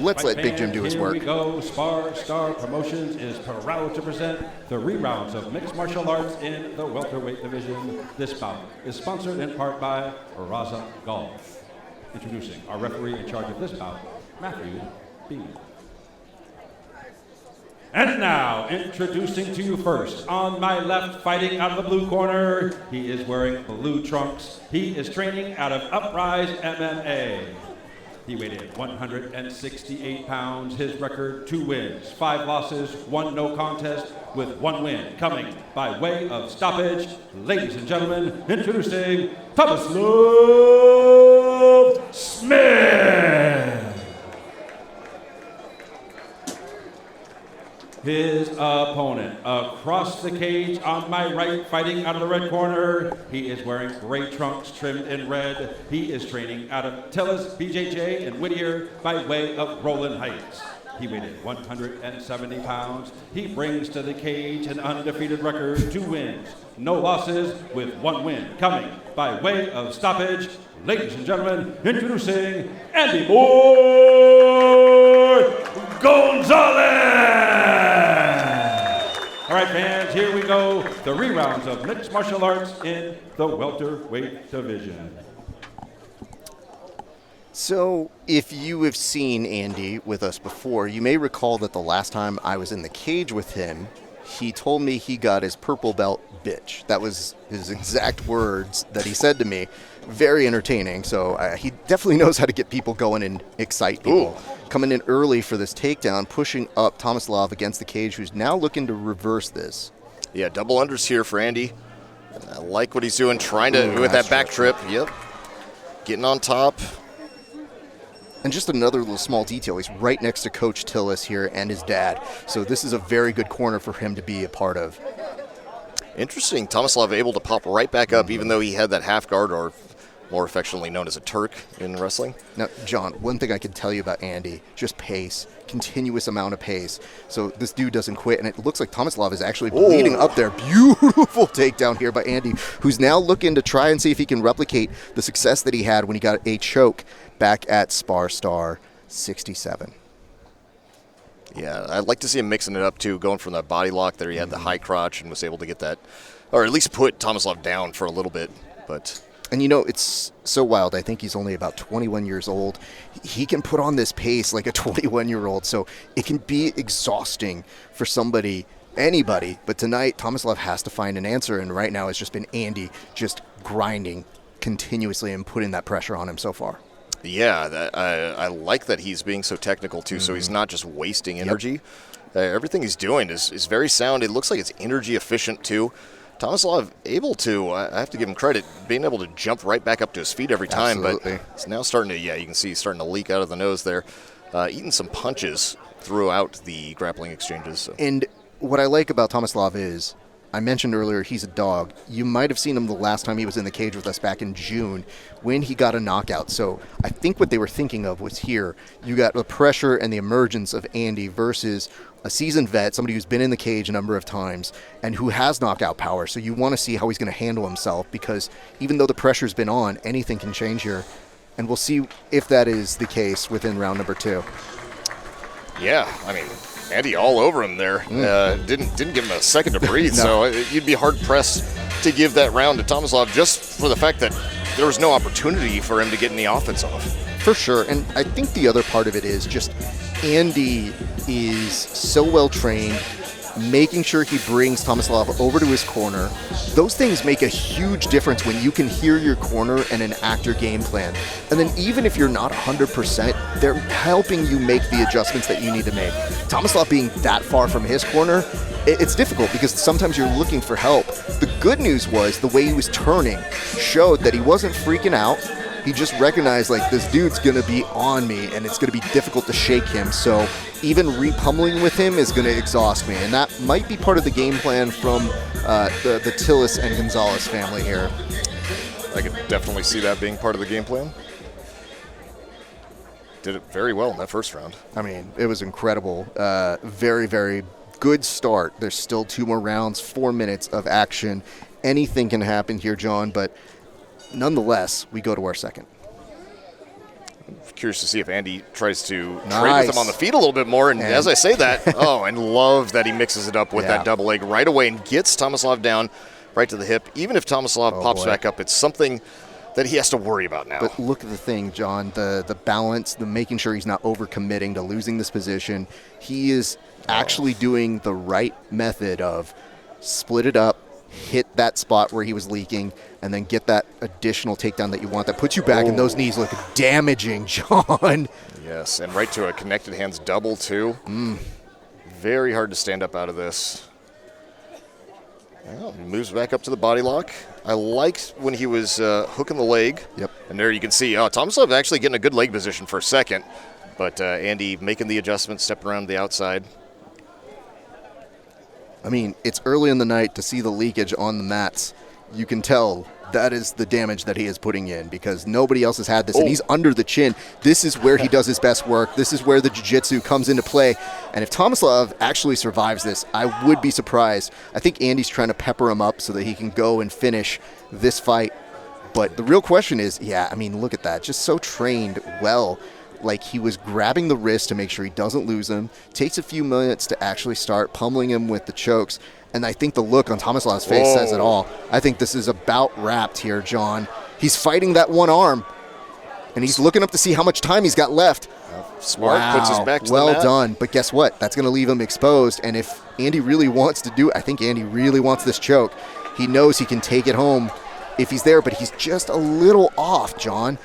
let's let Big Jim do his work. Here we go. SparStar Promotions is proud to present the rerounds of mixed martial arts in the welterweight division. This bout is sponsored in part by Raza Golf. Introducing our referee in charge of this bout, Matthew B. And now, introducing to you first, on my left, fighting out of the blue corner, he is wearing blue trunks. He is training out of Uprise MMA. He weighed in 168 pounds. His record, 2 wins, 5 losses, 1 no contest, with 1 win coming by way of stoppage. Ladies and gentlemen, introducing Tomislav Smith. His opponent across the cage on my right, fighting out of the red corner. He is wearing gray trunks trimmed in red. He is training out of Tillis, BJJ, and Whittier by way of Roland Heights. He weighed in 170 pounds. He brings to the cage an undefeated record, 2 wins, no losses, with 1 win coming by way of stoppage. Ladies and gentlemen, introducing Andy Moore Gonzalez. All right, fans, here we go. The rerounds of mixed martial arts in the welterweight division. So, if you have seen Andy with us before, you may recall that the last time I was in the cage with him, he told me he got his purple belt bitch. That was his exact words that he said to me. Very entertaining. So he definitely knows how to get people going and excite people. Ooh. Coming in early for this takedown, pushing up Tomislav against the cage, who's now looking to reverse this. Yeah, double unders here for Andy. I like what he's doing, trying to, with that back trip. Yep. Getting on top. And just another little small detail, he's right next to Coach Tillis here and his dad. So this is a very good corner for him to be a part of. Interesting. Tomislav able to pop right back up, even though he had that half guard, or more affectionately known as a Turk in wrestling. Now, John, one thing I can tell you about Andy, just pace, continuous amount of pace. So this dude doesn't quit, and it looks like Tomislav is actually bleeding up there. Beautiful takedown here by Andy, who's now looking to try and see if he can replicate the success that he had when he got a choke back at SparStar 67. Yeah, I'd like to see him mixing it up, too, going from that body lock there. He had the high crotch and was able to get that, or at least put Tomislav down for a little bit, but... And, you know, it's so wild. I think he's only about 21 years old. He can put on this pace like a 21-year-old, so it can be exhausting for somebody, anybody. But tonight, Tomislav has to find an answer, and right now it's just been Andy just grinding continuously and putting that pressure on him so far. Yeah, I like that he's being so technical, too, so he's not just wasting energy. Yep. Everything he's doing is very sound. It looks like it's energy efficient, too. Tomislav able to, I have to give him credit, being able to jump right back up to his feet every time. Absolutely. But it's now starting to, you can see he's starting to leak out of the nose there. Eating some punches throughout the grappling exchanges. So. And what I like about Tomislav is, I mentioned earlier, he's a dog. You might have seen him the last time he was in the cage with us back in June when he got a knockout. So I think what they were thinking of was here. You got the pressure and the emergence of Andy versus a seasoned vet, somebody who's been in the cage a number of times and who has knockout power. So you want to see how he's going to handle himself, because even though the pressure's been on, anything can change here. And we'll see if that is the case within round number 2. Yeah, I mean, Andy all over him there. Didn't give him a second to breathe. No. So you'd be hard-pressed to give that round to Tomislav just for the fact that there was no opportunity for him to get any offense off. For sure. And I think the other part of it is just Andy is so well trained, making sure he brings Tomislav over to his corner. Those things make a huge difference when you can hear your corner and enact your game plan. And then even if you're not 100%, they're helping you make the adjustments that you need to make. Tomislav being that far from his corner, it's difficult because sometimes you're looking for help. The good news was the way he was turning showed that he wasn't freaking out. He just recognized, like, this dude's going to be on me, and it's going to be difficult to shake him. So even repummeling with him is going to exhaust me. And that might be part of the game plan from the Tillis and Gonzalez family here. I could definitely see that being part of the game plan. Did it very well in that first round. I mean, it was incredible. Very, very good start. There's still 2 more rounds, 4 minutes of action. Anything can happen here, John, but nonetheless, we go to our second. Curious to see if Andy tries to trade with him on the feet a little bit more. And as I say that, and love that he mixes it up with that double leg right away and gets Tomislav down right to the hip. Even if Tomislav pops back up, it's something that he has to worry about now. But look at the thing, John, the balance, the making sure he's not overcommitting to losing this position. He is actually doing the right method of split it up, hit that spot where he was leaking, and then get that additional takedown that you want. That puts you back, and those knees look damaging, John. Yes, and right to a connected hands double, too. Very hard to stand up out of this. Well, he moves back up to the body lock. I liked when he was hooking the leg. Yep. And there you can see, Tomislav actually getting a good leg position for a second. But Andy making the adjustment, stepping around the outside. I mean, it's early in the night to see the leakage on the mats. You can tell that is the damage that he is putting in because nobody else has had this, and he's under the chin. This is where he does his best work. This is where the jiu-jitsu comes into play. And if Tomislav actually survives this, I would be surprised. I think Andy's trying to pepper him up so that he can go and finish this fight. But the real question is, look at that. Just so trained well. Like he was grabbing the wrist to make sure he doesn't lose him. Takes a few minutes to actually start pummeling him with the chokes. And I think the look on Tomislav's face says it all. I think this is about wrapped here, John. He's fighting that one arm, and he's looking up to see how much time he's got left. Smart, puts his back to the mat. Well done. But guess what? That's going to leave him exposed. And if Andy really wants to do it, I think Andy really wants this choke. He knows he can take it home if he's there, but he's just a little off, John.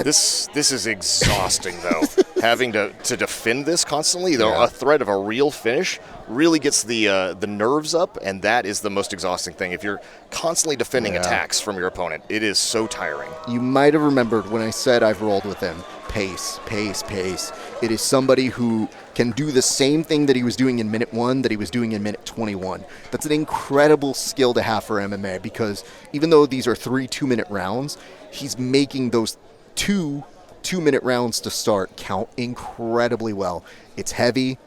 This is exhausting, though. Having to defend this constantly, though, a threat of a real finish really gets the nerves up, and that is the most exhausting thing. If you're constantly defending attacks from your opponent, it is so tiring. You might have remembered when I said I've rolled with him. Pace, pace, pace. It is somebody who can do the same thing that he was doing in minute 1 that he was doing in minute 21. That's an incredible skill to have for MMA because even though these are 3 2-minute rounds, he's making those 2 2-minute rounds to start count incredibly well. It's heavy.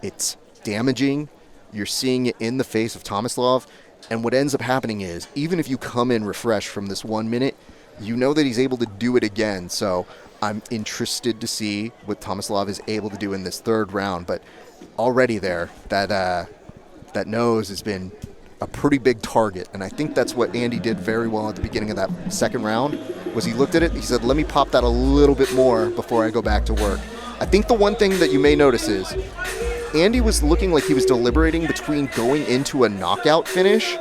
It's damaging. You're seeing it in the face of Tomislav. And what ends up happening is, even if you come in refreshed from this 1 minute, you know that he's able to do it again. So I'm interested to see what Tomislav is able to do in this 3rd round. But already there, that nose has been a pretty big target. And I think that's what Andy did very well at the beginning of that 2nd round, was he looked at it, he said, let me pop that a little bit more before I go back to work. I think the one thing that you may notice is Andy was looking like he was deliberating between going into a knockout finish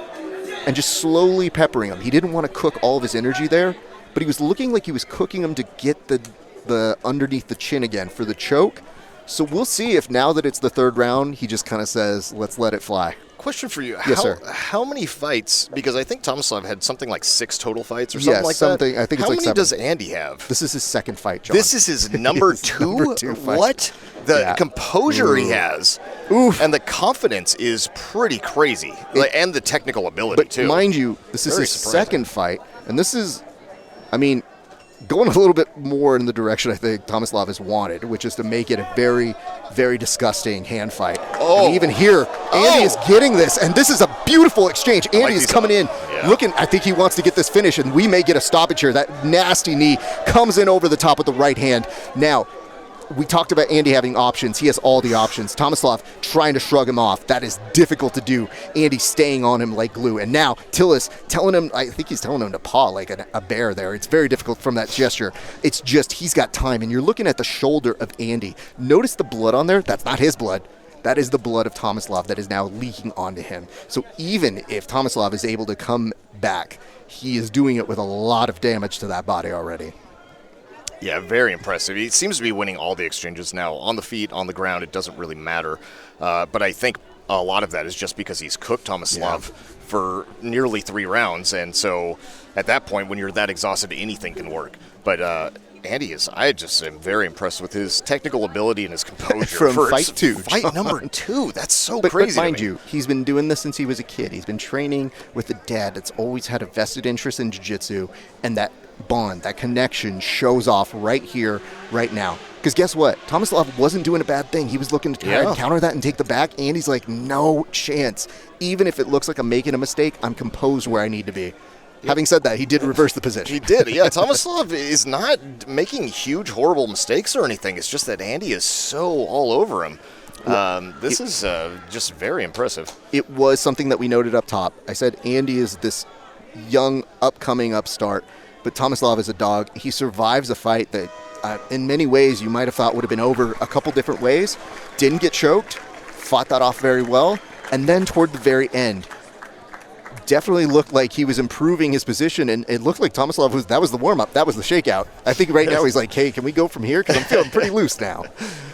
and just slowly peppering him. He didn't want to cook all of his energy there, but he was looking like he was cooking him to get the underneath the chin again for the choke. So we'll see if now that it's the 3rd round, he just kind of says, let's let it fly. Question for you. Yes, sir. How many fights, because I think Tomislav had something like 6 total fights or something like that. I think it's how like many 7. does Andy have? This is his 2nd fight, John. This is his number 2? Number 2 fight. What? The composure he has. Oof. And the confidence is pretty crazy. And the technical ability, too. But mind you, this is his surprising 2nd fight. And this is, going a little bit more in the direction I think Tomislav has wanted, which is to make it a very, very disgusting hand fight. And even here, Andy is getting this, and this is a beautiful exchange. Andy is coming in, looking, I think he wants to get this finish, and we may get a stoppage here. That nasty knee comes in over the top with the right hand. Now, we talked about Andy having options. He has all the options. Tomislav trying to shrug him off. That is difficult to do. Andy staying on him like glue. And now Tillis telling him, I think he's telling him to paw like a bear there. It's very difficult from that gesture. It's just he's got time. And you're looking at the shoulder of Andy. Notice the blood on there? That's not his blood. That is the blood of Tomislav that is now leaking onto him. So even if Tomislav is able to come back, he is doing it with a lot of damage to that body already. Yeah, very impressive. He seems to be winning all the exchanges now. On the feet, on the ground, it doesn't really matter. But I think a lot of that is just because he's cooked Tomislav for nearly 3 rounds. And so at that point, when you're that exhausted, anything can work. But Andy I just am very impressed with his technical ability and his composure. From fight 2. Fight number 2. That's so But crazy. mind you, he's been doing this since he was a kid. He's been training with a dad that's always had a vested interest in jiu-jitsu, and that bond, that connection shows off right here, right now. Because guess what? Tomislav wasn't doing a bad thing. He was looking to try and counter that and take the back. Andy's like, no chance. Even if it looks like I'm making a mistake, I'm composed where I need to be. Having said that, he did reverse the position. He did, yeah. Tomislav is not making huge, horrible mistakes or anything. It's just that Andy is so all over him. This is just very impressive. It was something that we noted up top. I said Andy is this young, upcoming upstart, but Tomislav is a dog. He survives a fight that in many ways you might have thought would have been over a couple different ways. Didn't get choked, fought that off very well, and then toward the very end, definitely looked like he was improving his position, and it looked like Tomislav that was the warm-up, that was the shakeout. I think right now he's like, hey, can we go from here? Because I'm feeling pretty loose now.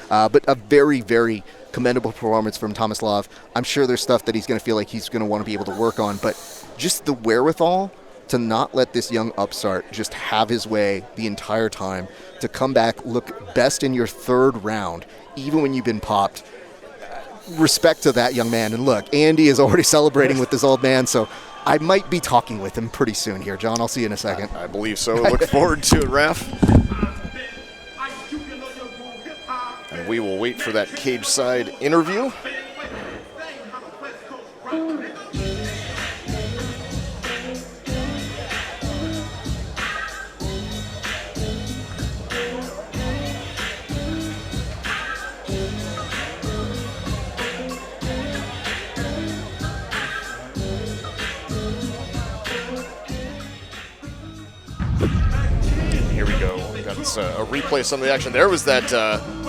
But a very, very commendable performance from Tomislav. I'm sure there's stuff that he's going to feel like he's going to want to be able to work on, but just the wherewithal to not let this young upstart just have his way the entire time, to come back, look best in your third round, even when you've been popped. Respect to that young man. And look, Andy is already celebrating with this old man, so I might be talking with him pretty soon here. John, I'll see you in a second. I believe so. Look forward to it, Raf. And we will wait for that cage side interview. Here we go. We got a replay of some of the action. There was that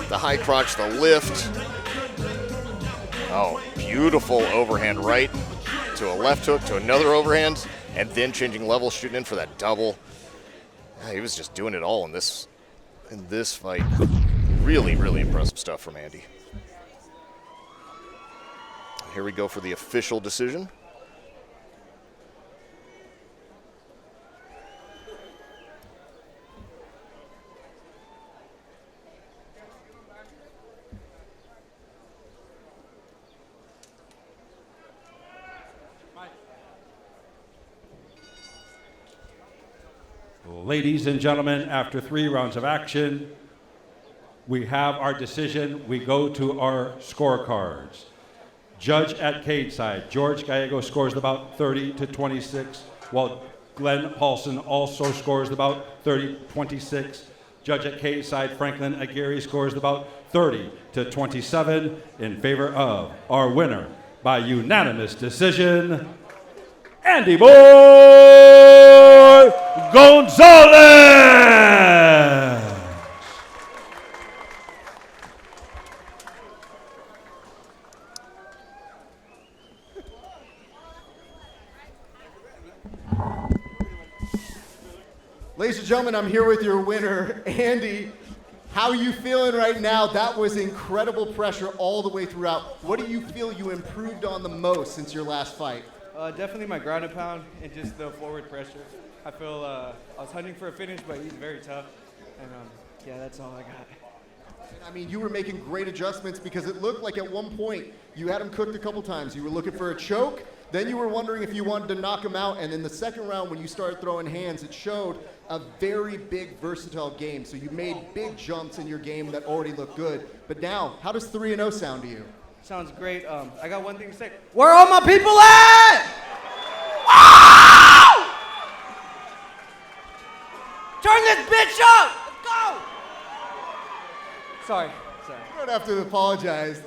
the high crotch, the lift. Oh, beautiful overhand right to a left hook to another overhand, and then changing level, shooting in for that double. Yeah, he was just doing it all in this fight. Really, really impressive stuff from Andy. Here we go for the official decision. Ladies and gentlemen, after 3 rounds of action, we have our decision. We go to our scorecards. Judge at cage side, George Gallego scores about 30-26, while Glenn Paulson also scores about 30-26. Judge at cage side, Franklin Aguirre scores about 30-27 in favor of our winner by unanimous decision, Andy Boy Gonzalez! Ladies and gentlemen, I'm here with your winner, Andy. How are you feeling right now? That was incredible pressure all the way throughout. What do you feel you improved on the most since your last fight? Definitely my ground and pound and just the forward pressure. I feel I was hunting for a finish, but he's very tough. And yeah, that's all I got. I mean, you were making great adjustments because it looked like at one point you had him cooked a couple times. You were looking for a choke, then you were wondering if you wanted to knock him out, and in the second round when you started throwing hands, it showed a very big, versatile game. So you made big jumps in your game that already looked good. But now, how does 3-0 sound to you? Sounds great. I got one thing to say. Where all my people at? Wow! Turn this bitch up! Let's go! Sorry. You don't have to apologize.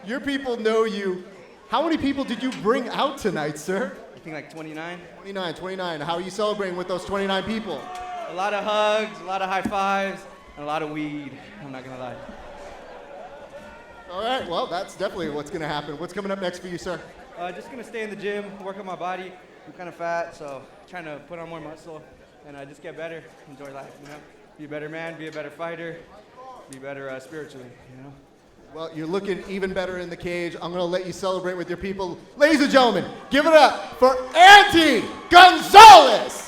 Your people know you. How many people did you bring out tonight, sir? I think like 29. 29. How are you celebrating with those 29 people? A lot of hugs, a lot of high fives, and a lot of weed. I'm not gonna lie. All right, well, that's definitely what's gonna happen. What's coming up next for you, sir? Just gonna stay in the gym, work on my body. I'm kind of fat, so trying to put on more muscle and just get better, enjoy life, you know? Be a better man, be a better fighter, be better spiritually, you know? Well, you're looking even better in the cage. I'm gonna let you celebrate with your people. Ladies and gentlemen, give it up for Andy Gonzalez!